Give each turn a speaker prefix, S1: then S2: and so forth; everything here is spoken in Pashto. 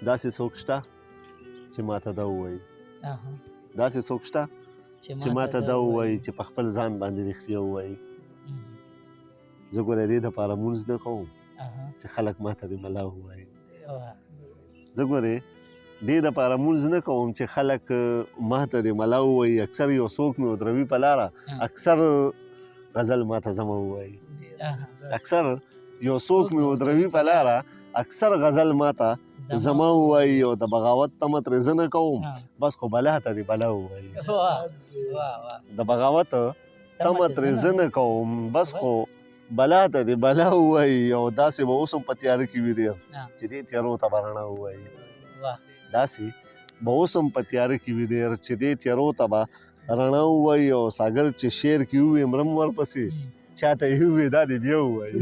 S1: داسې څوک شته چې ماته دا ووایي؟
S2: اها
S1: داسې څوک شته چې ماته دا ووایي چې په خپل ځان باندې رښتیا ووایي؟ زه ګوره دې دپاره مونځ نه کوم چې خلک ماته د ملا ووایي. زه ګورې دې دپاره مونځ نه کوم چې خلک ماته د ملا ووایي. اکثر یو څوک مې ودروي په لاره، اکثر غزل ماته زما ووایي. اکثر یو څوک مې ودروي په لاره، اکثر غزل ماته زما ووایي او د بغاوت تمه ترې زه نه کوم، بس خو بلا ته د بلا ووایي. د بغاوت تمه ترې زه نه کوم، بس خو بلا ته د بلا ووایي. او داسې به اوس هم په تیاره کې وي ډېر چې دې تیارو ته به رڼا ووایي. داسې به اوس هم په تیاره کې وي ډېر چې دې تیارو ته به رڼا ووایي. او ساګر چې شعر کې ووایي مرم ورپسې چاته یې ووایي دا دې بیا ووایي.